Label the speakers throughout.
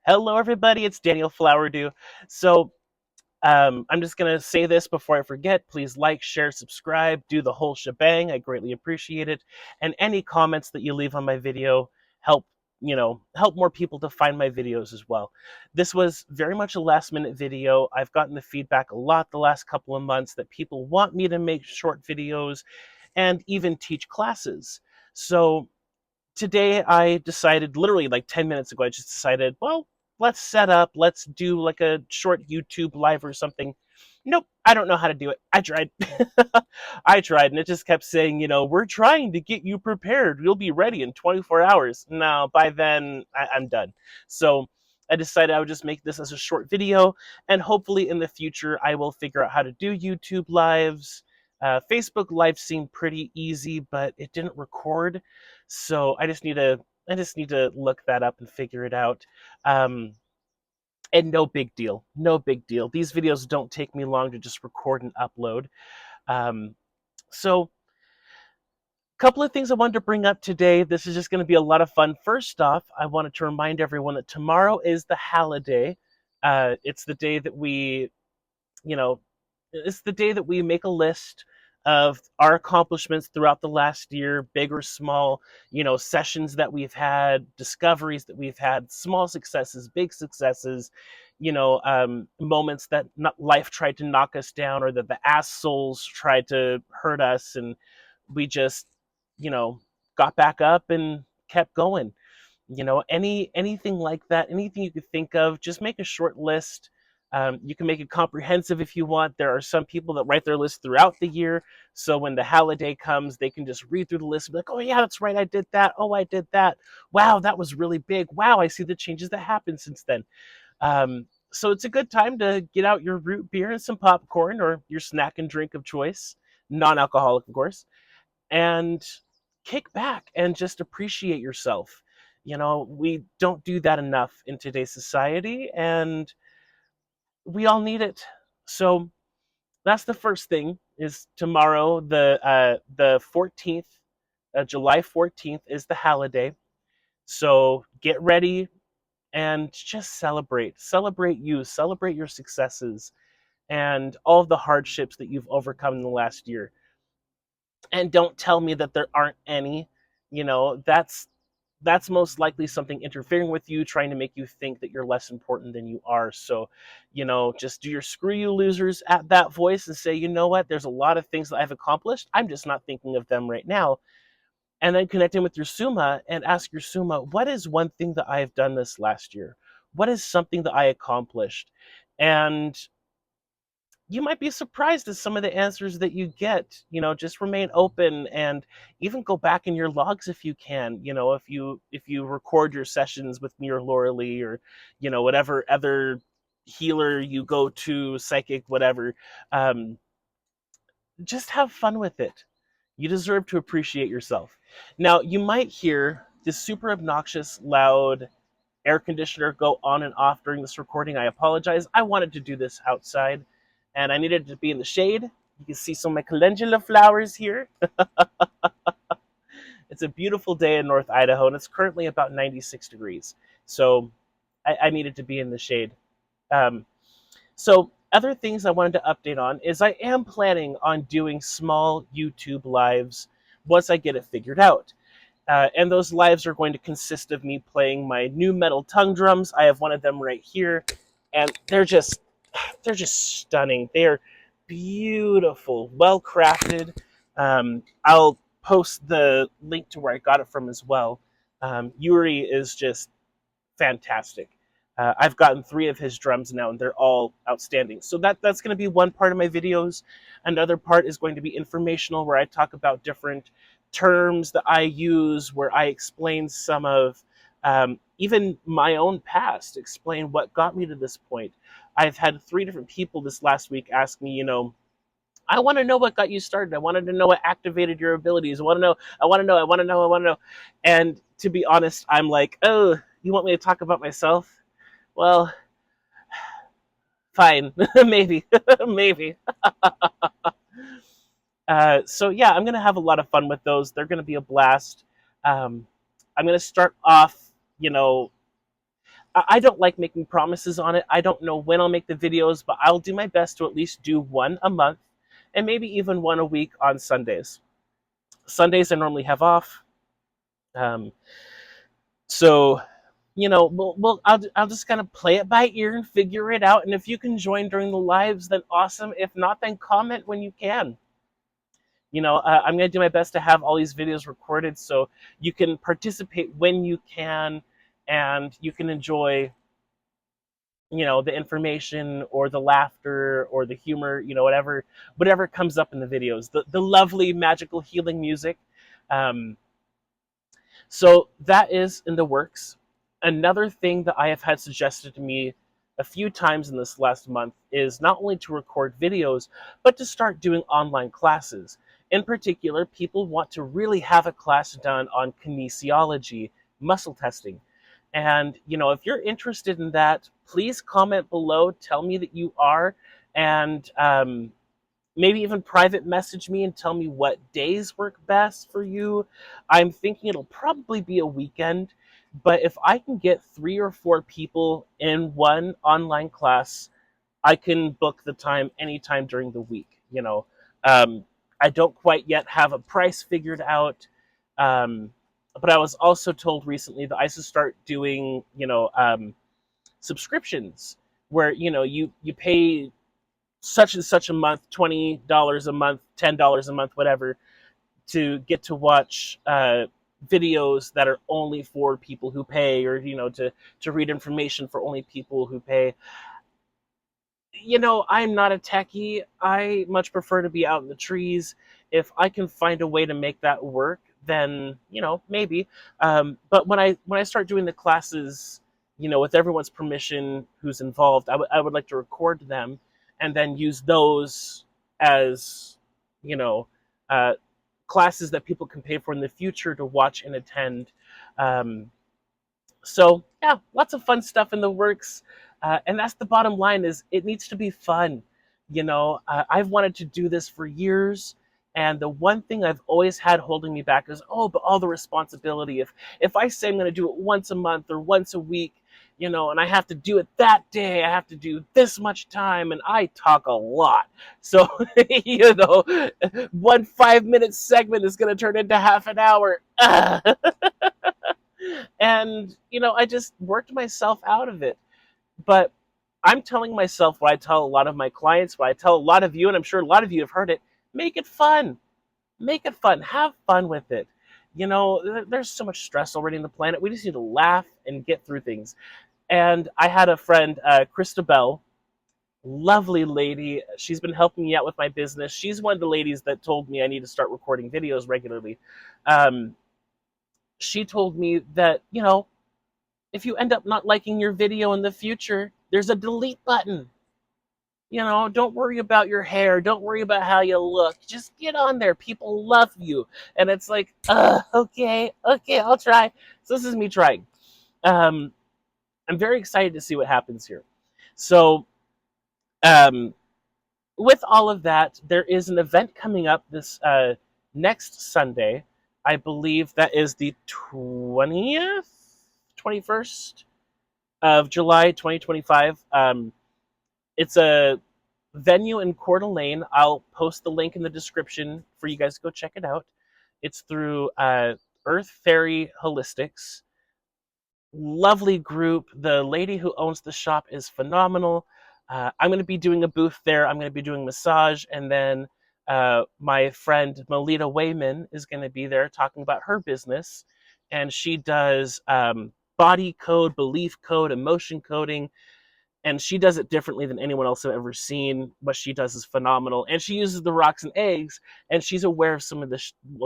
Speaker 1: Hello, everybody. It's Daniel Flowerdew. So, I'm just going to say this before I forget. Please like, share, subscribe, do the whole shebang. I greatly appreciate it. And any comments that you leave on my video help, help more people to find my videos as well. This was very much a last minute video. I've gotten the feedback a lot the last couple of months that people want me to make short videos and even teach classes. So, today I decided, literally like 10 minutes ago, I just decided, well, let's set up, let's do like a short YouTube live or something. Nope, I don't know how to do it. I tried. I tried, and it just kept saying, we're trying to get you prepared. You'll be ready in 24 hours. No, by then, I'm done. So I decided I would just make this as a short video, and hopefully in the future, I will figure out how to do YouTube lives. Facebook Live seemed pretty easy, but it didn't record. So I just need to look that up and figure it out. Um, and no big deal. No big deal. These videos don't take me long to just record and upload. So a couple of things I wanted to bring up today. This is just going to be a lot of fun. First off, I wanted to remind everyone that tomorrow is the Haliday. It's the day that you know, it's the day that we make a list of our accomplishments throughout the last year, big or small, sessions that we've had, discoveries that we've had, small successes, big successes, moments that life tried to knock us down or that the assholes tried to hurt us. And we just, you know, got back up and kept going. Anything like that, anything you could think of, just make a short list. You can make it comprehensive if you want. There are some people that write their list throughout the year, so when the holiday comes, they can just read through the list and be like, oh yeah, that's right, I did that. Oh, I did that. Wow, that was really big. Wow, I see the changes that happened since then. So it's a good time to get out your root beer and some popcorn or your snack and drink of choice, non-alcoholic, of course, and kick back and just appreciate yourself. We don't do that enough in today's society, and we all need it. So that's the first thing. Is tomorrow, the 14th, July 14th, is the holiday. So get ready and just celebrate you, celebrate your successes and all of the hardships that you've overcome in the last year. And don't tell me that there aren't any. That's most likely something interfering with you, trying to make you think that you're less important than you are. So, just do your screw you losers at that voice and say, you know what, there's a lot of things that I've accomplished. I'm just not thinking of them right now. And then connect in with your Summa and ask your Summa, what is one thing that I have done this last year? What is something that I accomplished? And you might be surprised at some of the answers that you get. Just remain open and even go back in your logs if you can. If you record your sessions with me or Laura Lee or whatever other healer you go to, psychic, whatever. um, just have fun with it. You deserve to appreciate yourself. Now, you might hear this super obnoxious loud air conditioner go on and off during this recording. I apologize. I wanted to do this outside, and I needed to be in the shade. You can see some of my calendula flowers here. It's a beautiful day in North Idaho, and it's currently about 96 degrees. So I needed to be in the shade. Um, so other things I wanted to update on is I am planning on doing small YouTube lives once I get it figured out. And those lives are going to consist of me playing my new metal tongue drums. I have one of them right here, and they're just stunning. They are beautiful, well crafted. I'll post the link to where I got it from as well. Yuri is just fantastic. I've gotten 3 of his drums now, and they're all outstanding. So that's going to be one part of my videos. Another part is going to be informational, where I talk about different terms that I use, where I explain some of even my own past, explain what got me to this point. I've had 3 different people this last week ask me, I want to know what got you started. I wanted to know what activated your abilities. I want to know. And to be honest, I'm like, oh, you want me to talk about myself? Well, fine, maybe, maybe. So yeah, I'm gonna have a lot of fun with those. They're gonna be a blast. I'm gonna start off. You know, I don't like making promises on it. I don't know when I'll make the videos, but I'll do my best to at least do one a month and maybe even one a week on Sundays. Sundays I normally have off. Um, so, I'll just kind of play it by ear and figure it out. And if you can join during the lives, then awesome. If not, then comment when you can. I'm going to do my best to have all these videos recorded so you can participate when you can, and you can enjoy, the information or the laughter or the humor, whatever comes up in the videos, the lovely magical healing music. Um, so that is in the works. Another thing that I have had suggested to me a few times in this last month is not only to record videos, but to start doing online classes. In particular, people want to really have a class done on kinesiology, muscle testing. And, if you're interested in that, please comment below, tell me that you are, and maybe even private message me and tell me what days work best for you. I'm thinking it'll probably be a weekend, but if I can get 3 or 4 people in one online class, I can book the time anytime during the week. I don't quite yet have a price figured out, but I was also told recently that I should start doing, subscriptions where you pay such and such a month, $20 a month, $10 a month, whatever, to get to watch videos that are only for people who pay, or to read information for only people who pay. I'm not a techie. I much prefer to be out in the trees. If I can find a way to make that work, then maybe. But when I start doing the classes, with everyone's permission who's involved, I would like to record them and then use those as you know uh, classes that people can pay for in the future to watch and attend. So yeah, lots of fun stuff in the works, and that's the bottom line. Is it needs to be fun. I've wanted to do this for years, and the one thing I've always had holding me back is, but all the responsibility. If I say I'm going to do it once a month or once a week, and I have to do it that day, I have to do this much time, and I talk a lot. So, 1 5-minute segment is going to turn into half an hour. And, I just worked myself out of it. But I'm telling myself what I tell a lot of my clients, what I tell a lot of you, and I'm sure a lot of you have heard it: make it fun. Make it fun. Have fun with it. There's so much stress already in the planet. We just need to laugh and get through things. And I had a friend, Krysta Bell, lovely lady. She's been helping me out with my business. She's one of the ladies that told me I need to start recording videos regularly. She told me that, if you end up not liking your video in the future, there's a delete button. Don't worry about your hair. Don't worry about how you look. Just get on there. People love you. And it's like, okay, I'll try. So this is me trying. I'm very excited to see what happens here. So, with all of that, there is an event coming up this next Sunday. I believe that is the 20th, 21st of July, 2025. It's a venue in Coeur d'Alene. I'll post the link in the description for you guys to go check it out. It's through Earth Fairy Holistics. Lovely group. The lady who owns the shop is phenomenal. I'm going to be doing a booth there. I'm going to be doing massage, and then my friend Melita Wayman is going to be there talking about her business, and she does body code, belief code, emotion coding, and she does it differently than anyone else I've ever seen. What she does is phenomenal, and she uses the rocks and eggs, and she's aware of some of the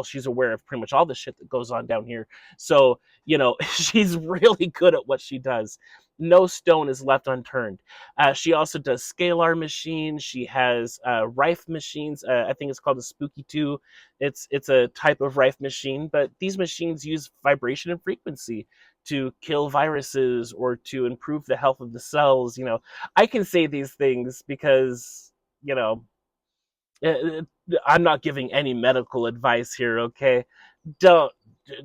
Speaker 1: she's aware of pretty much all the shit that goes on down here. So she's really good at what she does. No stone is left unturned. She also does scalar machines. She has rife machines. I think it's called a spooky 2. It's a type of rife machine, but these machines use vibration and frequency to kill viruses or to improve the health of the cells. I can say these things because, uh, I'm not giving any medical advice here, okay? Don't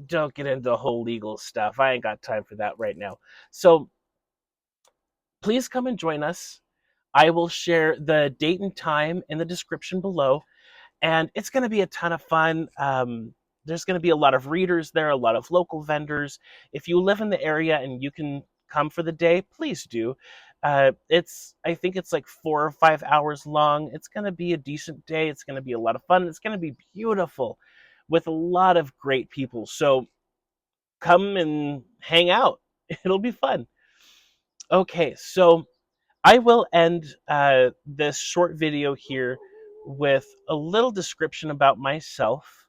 Speaker 1: don't get into the whole legal stuff. I ain't got time for that right now. So please come and join us. I will share the date and time in the description below, and it's going to be a ton of fun. There's going to be a lot of readers there, a lot of local vendors. If you live in the area and you can come for the day, please do. I think it's like 4 or 5 hours long. It's going to be a decent day. It's going to be a lot of fun. It's going to be beautiful with a lot of great people. So come and hang out. It'll be fun. Okay, so I will end this short video here with a little description about myself,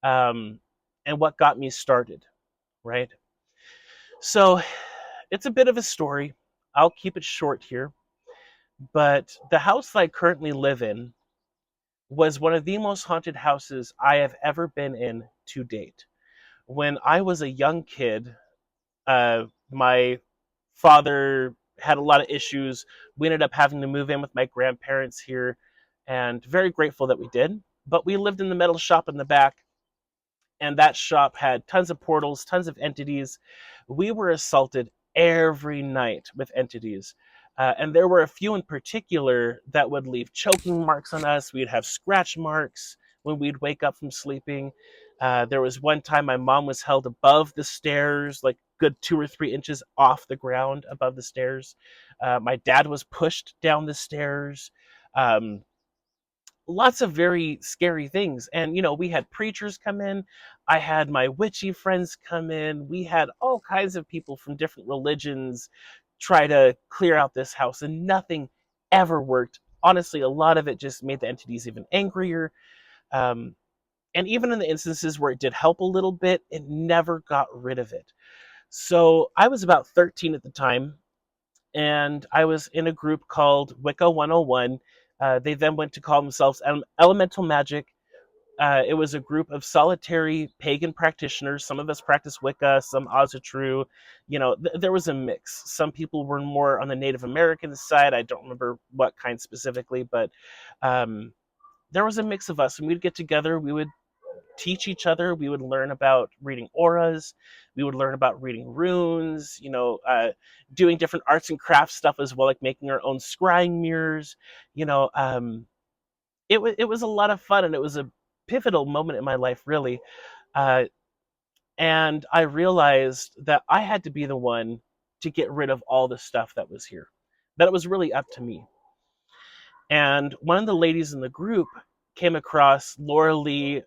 Speaker 1: um, and what got me started, right? So it's a bit of a story. I'll keep it short here, but the house that I currently live in was one of the most haunted houses I have ever been in to date. When I was a young kid, my father had a lot of issues. We ended up having to move in with my grandparents here, and very grateful that we did. But we lived in the metal shop in the back, and that shop had tons of portals, tons of entities. We were assaulted every night with entities. And there were a few in particular that would leave choking marks on us. We'd have scratch marks when we'd wake up from sleeping. There was one time my mom was held above the stairs, like good 2 or 3 inches off the ground above the stairs. My dad was pushed down the stairs. Um, Lots of very scary things. And, we had preachers come in. I had my witchy friends come in. We had all kinds of people from different religions try to clear out this house, and nothing ever worked. Honestly, a lot of it just made the entities even angrier. Um, and even in the instances where it did help a little bit, it never got rid of it. So I was about 13 at the time, and I was in a group called Wicca 101. They then went to call themselves Elemental Magic. It was a group of solitary pagan practitioners. Some of us practiced Wicca, some Asatru. There was a mix. Some people were more on the Native American side. I don't remember what kind specifically, but um, there was a mix of us. And we'd get together. We would teach each other. We would learn about reading auras. We would learn about reading runes, doing different arts and crafts stuff as well, like making our own scrying mirrors. You know, it was a lot of fun, and it was a pivotal moment in my life, really. Uh, and I realized that I had to be the one to get rid of all the stuff that was here, that it was really up to me. And one of the ladies in the group came across Laura Lee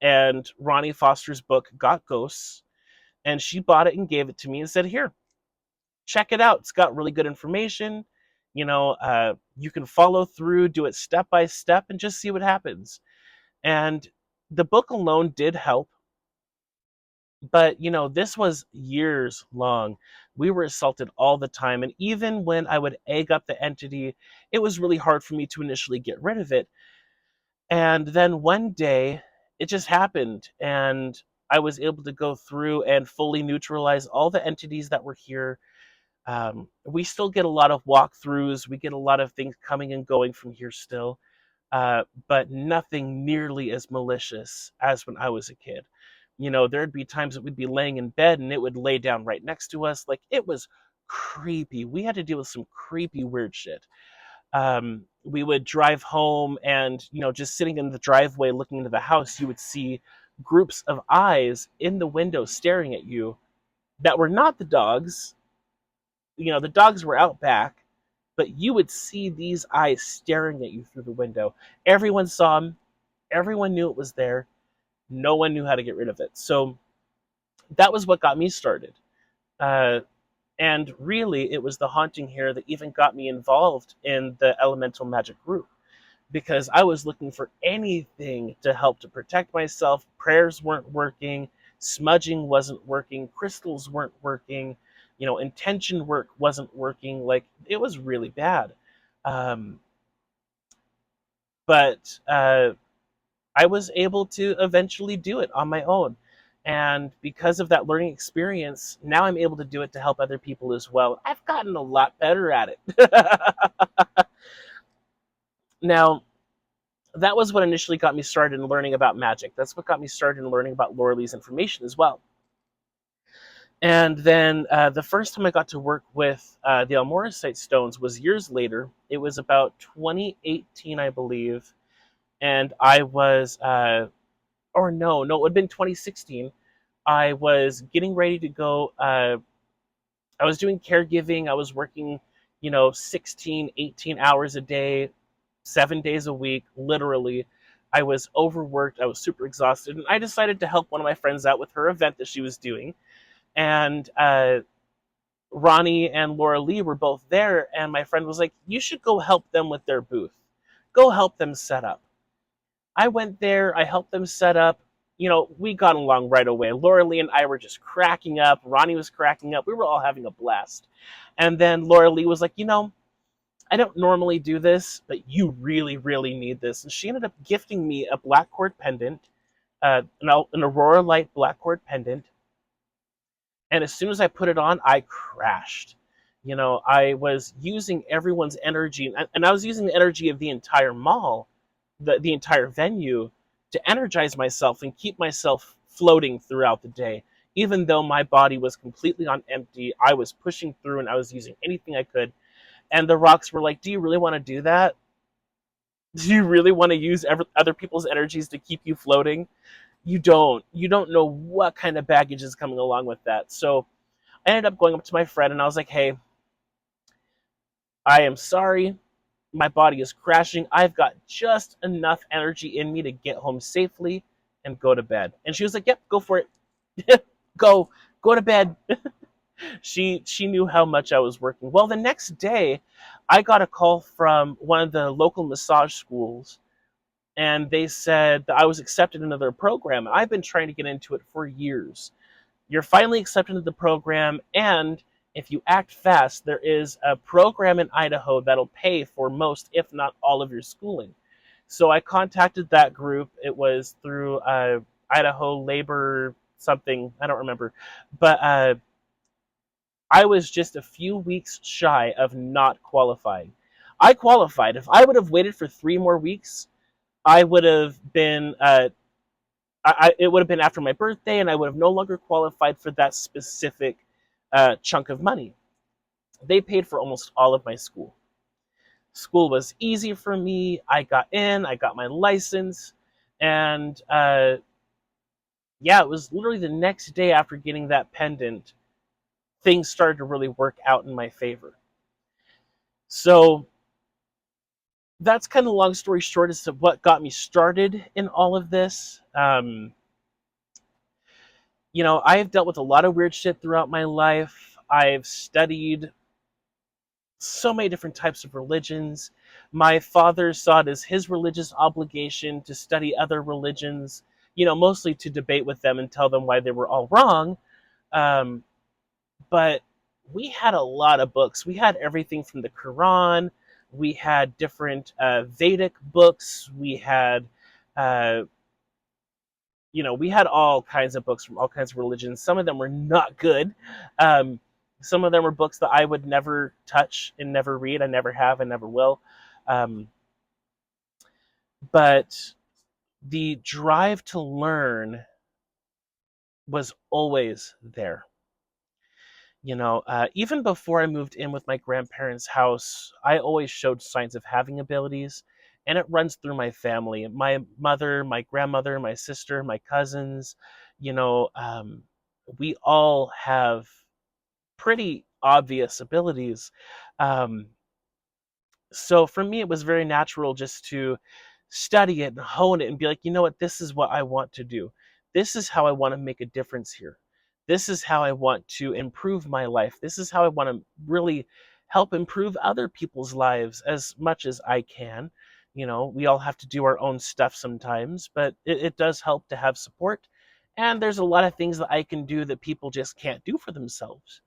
Speaker 1: and Ronnie Foster's book, Got Ghosts, and she bought it and gave it to me and said, "Here, check it out. It's got really good information. You can follow through, do it step by step, and just see what happens." And the book alone did help, but this was years long. We were assaulted all the time, and even when I would egg up the entity, it was really hard for me to initially get rid of it. And then one day, it just happened, and I was able to go through and fully neutralize all the entities that were here. We still get a lot of walkthroughs. We get a lot of things coming and going from here still, but nothing nearly as malicious as when I was a kid. There'd be times that we'd be laying in bed and it would lay down right next to us. Like, it was creepy. We had to deal with some creepy, weird shit. We would drive home, and just sitting in the driveway looking into the house, you would see groups of eyes in the window staring at you that were not the dogs. The dogs were out back, but you would see these eyes staring at you through the window. Everyone saw them. Everyone knew it was there. No one knew how to get rid of it. So that was what got me started. Uh, And really, it was the haunting here that even got me involved in the elemental magic group, because I was looking for anything to help to protect myself. Prayers weren't working, smudging wasn't working, crystals weren't working, intention work wasn't working. Like, it was really bad. Um, but I was able to eventually do it on my own. And because of that learning experience, now I'm able to do it to help other people as well. I've gotten a lot better at it. Now, that was what initially got me started in learning about magic. That's what got me started in learning about Laura Lee's information as well. And then the first time I got to work with the Almoricite stones was years later. It was about 2018, I believe. And I was, or no, it would have been 2016. I was getting ready to go. I was doing caregiving. I was working, 16, 18 hours a day, 7 days a week, literally. I was overworked. I was super exhausted. And I decided to help one of my friends out with her event that she was doing. And Ronnie and Laura Lee were both there. And my friend was like, you should go help them with their booth. Go help them set up. I went there, I helped them set up. We got along right away. Laura Lee and I were just cracking up. Ronnie was cracking up. We were all having a blast. And then Laura Lee was like, I don't normally do this, but you really, really need this. And she ended up gifting me a black cord pendant, an Aurora Light black cord pendant. And as soon as I put it on, I crashed. I was using everyone's energy, and I was using the energy of the entire mall, the entire venue, to energize myself and keep myself floating throughout the day. Even though my body was completely on empty, I was pushing through and I was using anything I could. And the rocks were like, do you really want to do that? Do you really want to use other people's energies to keep you floating? You don't. You don't know what kind of baggage is coming along with that. So I ended up going up to my friend and I was like, hey, I am sorry. My body is crashing. I've got just enough energy in me to get home safely and go to bed. And she was like, yep, go for it. Go to bed. She knew how much I was working. Well, the next day, I got a call from one of the local massage schools, and they said that I was accepted into their program. I've been trying to get into it for years. You're finally accepted into the program, and if you act fast, there is a program in Idaho that'll pay for most, if not all, of your schooling. So I contacted that group. It was through Idaho Labor something, I don't remember. But I was just a few weeks shy of not qualifying. I qualified. If I would have waited for 3 more weeks, I would have been it would have been after my birthday, and I would have no longer qualified for that specific chunk of money. They paid for almost all of my school. School was easy for me. I got in, I got my license, and yeah, it was literally the next day after getting that pendant, things started to really work out in my favor. So that's kind of long story short as to what got me started in all of this. I've dealt with a lot of weird shit throughout my life. I've studied so many different types of religions. My father saw it as his religious obligation to study other religions, mostly to debate with them and tell them why they were all wrong. Um, but we had a lot of books. We had everything from the Quran. We had different Vedic books. Uh, we had all kinds of books from all kinds of religions. Some of them were not good. Some of them were books that I would never touch and never read. I never have and never will. Um, but the drive to learn was always there. Even before I moved in with my grandparents' house, I always showed signs of having abilities, and it runs through my family. My mother, my grandmother, my sister, my cousins, we all have pretty obvious abilities. Um, so for me, it was very natural just to study it and hone it and be like, you know what, this is what I want to do. This is how I want to make a difference here. This is how I want to improve my life. This is how I want to really help improve other people's lives as much as I can. We all have to do our own stuff sometimes, but it does help to have support. And there's a lot of things that I can do that people just can't do for themselves.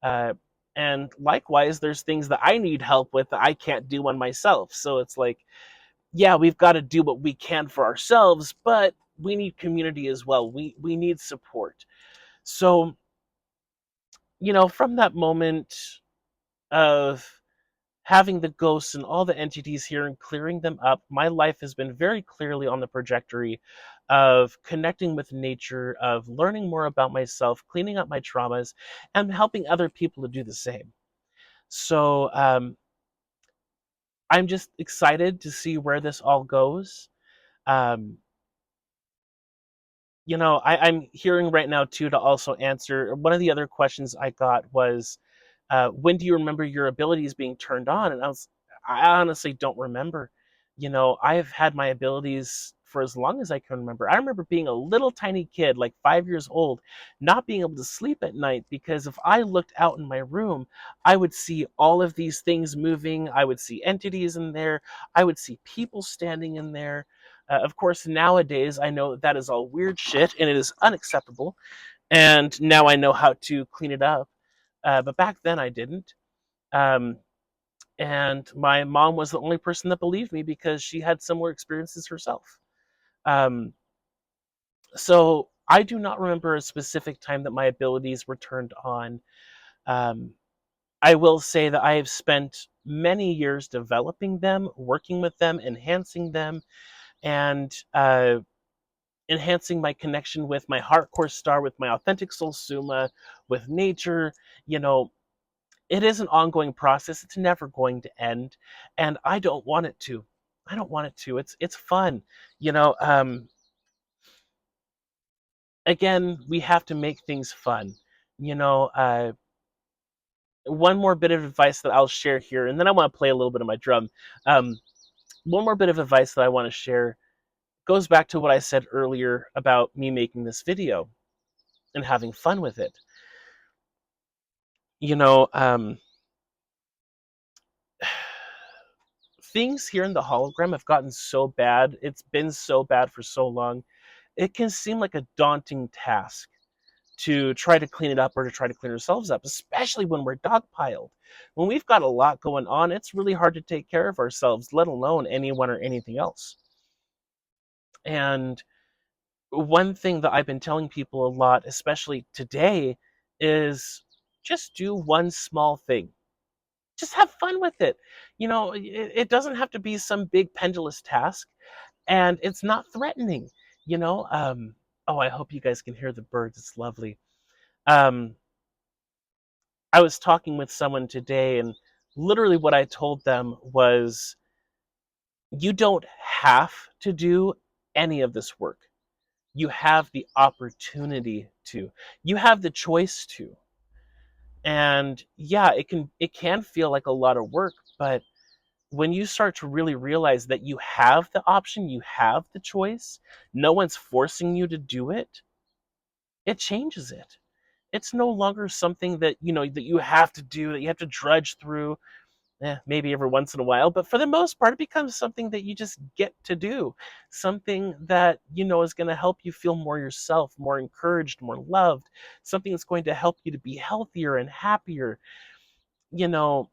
Speaker 1: Uh, and likewise, there's things that I need help with that I can't do on myself. So it's like, yeah, we've got to do what we can for ourselves, but we need community as well. We need support. So, from that moment of having the ghosts and all the entities here and clearing them up, my life has been very clearly on the trajectory of connecting with nature, of learning more about myself, cleaning up my traumas, and helping other people to do the same. So I'm just excited to see where this all goes. Um, I'm hearing right now too to also answer one of the other questions I got was, when do you remember your abilities being turned on? And I honestly don't remember. I've had my abilities for as long as I can remember. I remember being a little tiny kid, like 5 years old, not being able to sleep at night because if I looked out in my room, I would see all of these things moving. I would see entities in there. I would see people standing in there. Of course, nowadays I know that is all weird shit and it is unacceptable. And now I know how to clean it up. But back then I didn't. Um, and my mom was the only person that believed me because she had similar experiences herself. Um, so I do not remember a specific time that my abilities were turned on. Um, I will say that I have spent many years developing them, working with them, enhancing them, and enhancing my connection with my hardcore star, with my authentic soul suma, with nature. You know, it is an ongoing process. It's never going to end, and I don't want it to. I don't want it to. It's fun, you know. Again, we have to make things fun. You know, one more bit of advice that I'll share here, and then I want to play a little bit of my drum. Um, one more bit of advice that I want to share goes back to what I said earlier about me making this video and having fun with it. You know, things here in the hologram have gotten so bad. It's been so bad for so long. It can seem like a daunting task to try to clean it up or to try to clean ourselves up, especially when we're dogpiled. When we've got a lot going on, it's really hard to take care of ourselves, let alone anyone or anything else. And one thing that I've been telling people a lot, especially today, is just do one small thing. Just have fun with it. It doesn't have to be some big pendulous task, and it's not threatening. You know, oh, I hope you guys can hear the birds. It's lovely. Um, I was talking with someone today, and literally what I told them was, you don't have to do any of this work. You have the opportunity to. You have the choice to. And yeah, it can feel like a lot of work, but when you start to really realize that you have the option, you have the choice, no one's forcing you to do it, it changes it. It's no longer something that, that you have to do, that you have to drudge through, maybe every once in a while, but for the most part, it becomes something that you just get to do. Something that, is going to help you feel more yourself, more encouraged, more loved, something that's going to help you to be healthier and happier. You know,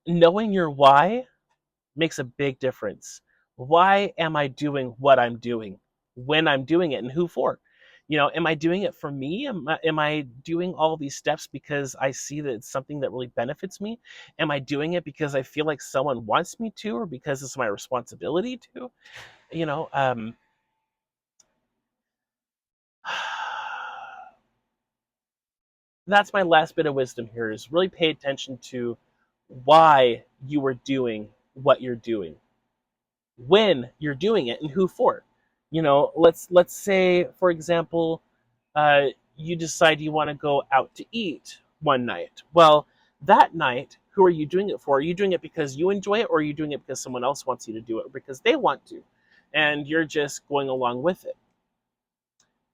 Speaker 1: knowing your why makes a big difference. Why am I doing what I'm doing, when I'm doing it, and who for? Am I doing it for me? Am I doing all these steps because I see that it's something that really benefits me? Am I doing it because I feel like someone wants me to, or because it's my responsibility to? You know, um, that's my last bit of wisdom here: is really pay attention to why you are doing what you're doing, when you're doing it, and who for. Let's say, for example, you decide you want to go out to eat one night. Well, that night, who are you doing it for? Are you doing it because you enjoy it, or are you doing it because someone else wants you to do it, or because they want to, and you're just going along with it?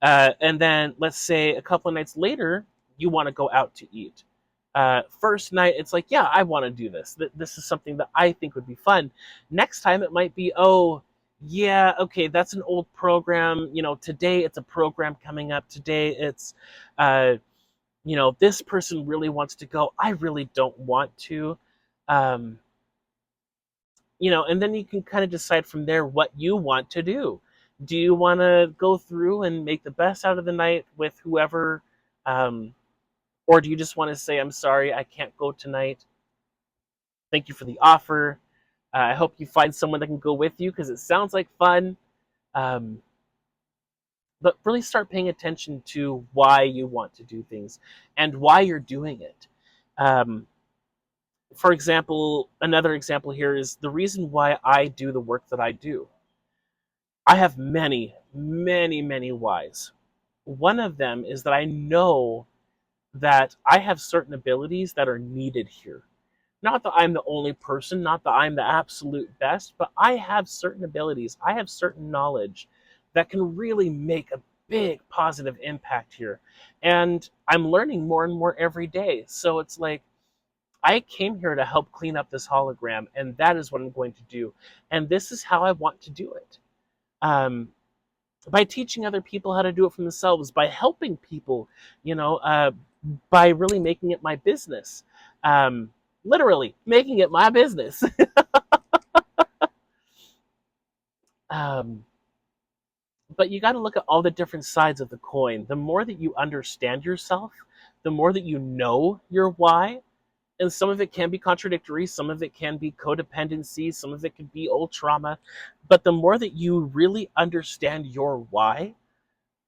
Speaker 1: And then let's say a couple of nights later, you want to go out to eat. First night, it's like, yeah, I want to do this. This is something that I think would be fun. Next time, it might be, oh, yeah, okay, that's an old program. Today it's a program coming up. Today it's, this person really wants to go. I really don't want to. Um, and then you can kind of decide from there what you want to do. Do you want to go through and make the best out of the night with whoever, um, or do you just want to say, I'm sorry, I can't go tonight. Thank you for the offer. I hope you find someone that can go with you because it sounds like fun. Um, but really start paying attention to why you want to do things and why you're doing it. Um, for example, another example here is the reason why I do the work that I do. I have many, many, many whys. One of them is that I know that I have certain abilities that are needed here. Not that I'm the only person, not that I'm the absolute best, but I have certain abilities, I have certain knowledge that can really make a big positive impact here. And I'm learning more and more every day. So it's like, I came here to help clean up this hologram, and that is what I'm going to do. And this is how I want to do it. Um, by teaching other people how to do it for themselves, by helping people, you know, by really making it my business. Um, Literally making it my business. um, but you got to look at all the different sides of the coin. The more that you understand yourself, the more that you know your why, and some of it can be contradictory, some of it can be codependency, some of it can be old trauma. But the more that you really understand your why,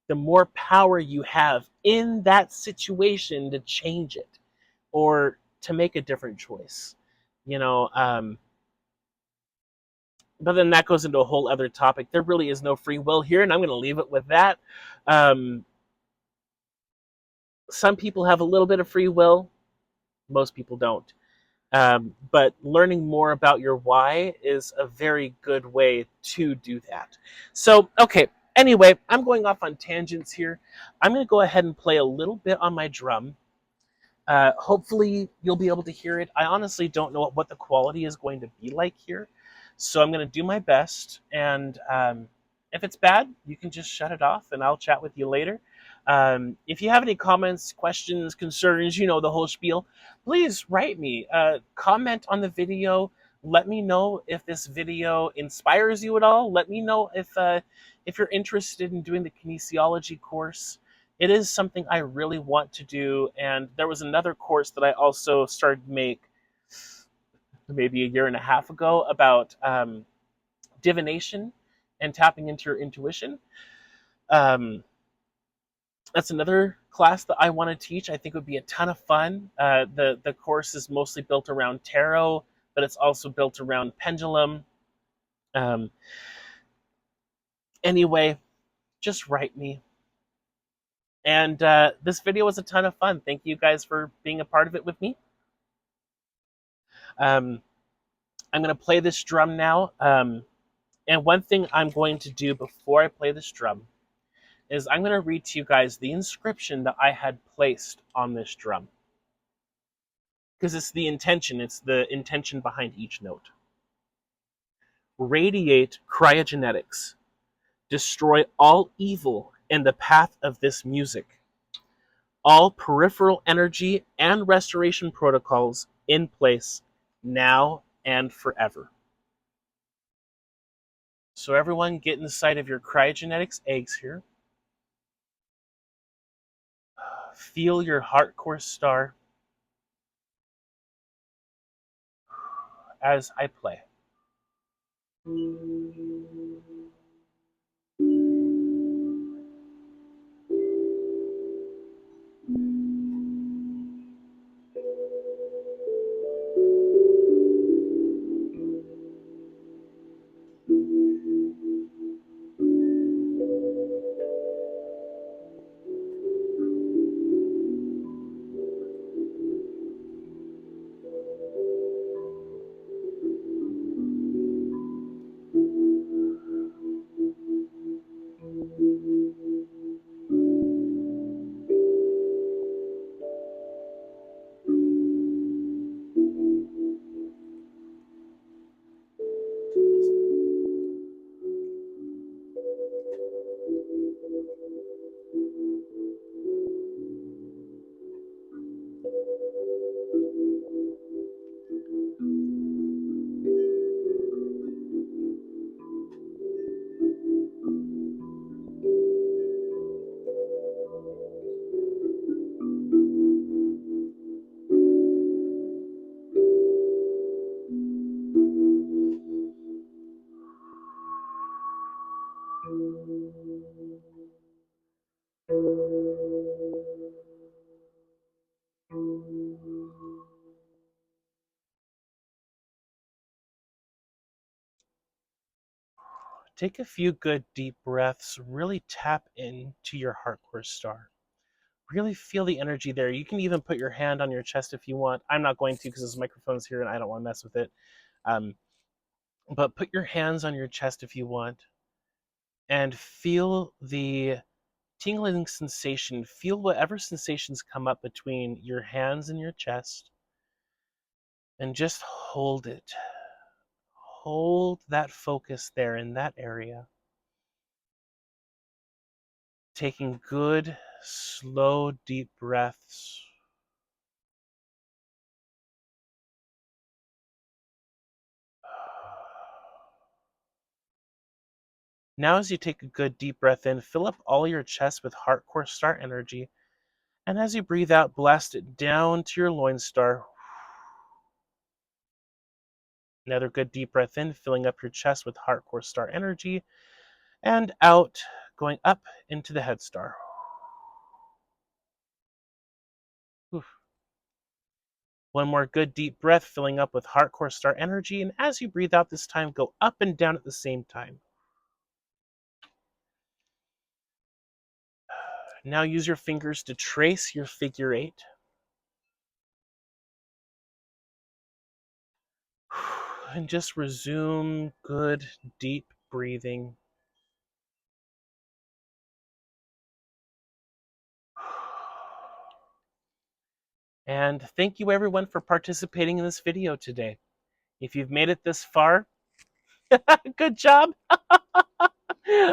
Speaker 1: the more power you have in that situation to change it or to make a different choice. You know, but then that goes into a whole other topic. There really is no free will here, and I'm going to leave it with that. Um, some people have a little bit of free will, most people don't. But learning more about your why is a very good way to do that. So, okay, anyway, I'm going off on tangents here. I'm going to go ahead and play a little bit on my drum. Hopefully, you'll be able to hear it. I honestly don't know what the quality is going to be like here, so I'm going to do my best. And if it's bad, you can just shut it off, and I'll chat with you later. If you have any comments, questions, concerns, you know, the whole spiel, please write me. Comment on the video. Let me know if this video inspires you at all. Let me know if you're interested in doing the kinesiology course. It is something I really want to do, and there was another course that I also started to make maybe a year and a half ago about divination and tapping into your intuition. Um, that's another class that I want to teach. I think it would be a ton of fun. The course is mostly built around tarot, but it's also built around pendulum. Um, anyway, just write me. And this video was a ton of fun. Thank you guys for being a part of it with me. Um, I'm going to play this drum now. And one thing I'm going to do before I play this drum is I'm going to read to you guys the inscription that I had placed on this drum. Because it's the intention behind each note. Radiate cryogenetics. Destroy all evil in the path of this music. All peripheral energy and restoration protocols in place now and forever. So everyone get inside of your cryogenetics eggs here. Feel your heart core star as I play. take a few good deep breaths. Really tap into your heart core star. Really feel the energy there. You can even put your hand on your chest if you want. I'm not going to because this microphone's here and I don't want to mess with it. Um, but put your hands on your chest if you want and feel the tingling sensation. Feel whatever sensations come up between your hands and your chest and just hold it. Hold that focus there in that area. Taking good, slow, deep breaths. Now, as you take a good deep breath in, fill up all your chest with heart core star energy. And as you breathe out, blast it down to your loin star. Another good deep breath in, filling up your chest with heart core star energy. And out, going up into the head star. Oof. One more good deep breath, filling up with heart core star energy. And as you breathe out this time, go up and down at the same time. Now use your fingers to trace your figure 8. And just resume good, deep breathing. And thank you everyone for participating in this video today. If you've made it this far, good job.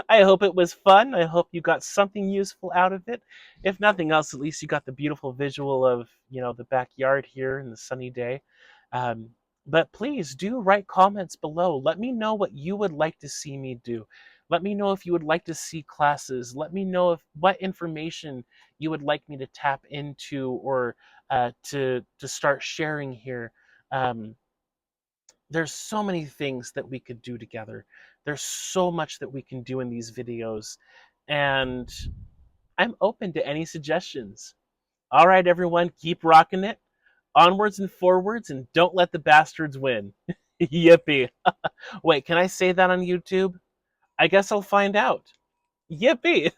Speaker 1: I hope it was fun. I hope you got something useful out of it. If nothing else, at least you got the beautiful visual of, the backyard here in the sunny day. Um, but please do write comments below. Let me know what you would like to see me do. Let me know if you would like to see classes. Let me know what information you would like me to tap into or to start sharing here. Um, there's so many things that we could do together. There's so much that we can do in these videos, and I'm open to any suggestions. All right, everyone, keep rocking it. Onwards and forwards, and don't let the bastards win. Yippee. Wait, can I say that on YouTube? I guess I'll find out. Yippee.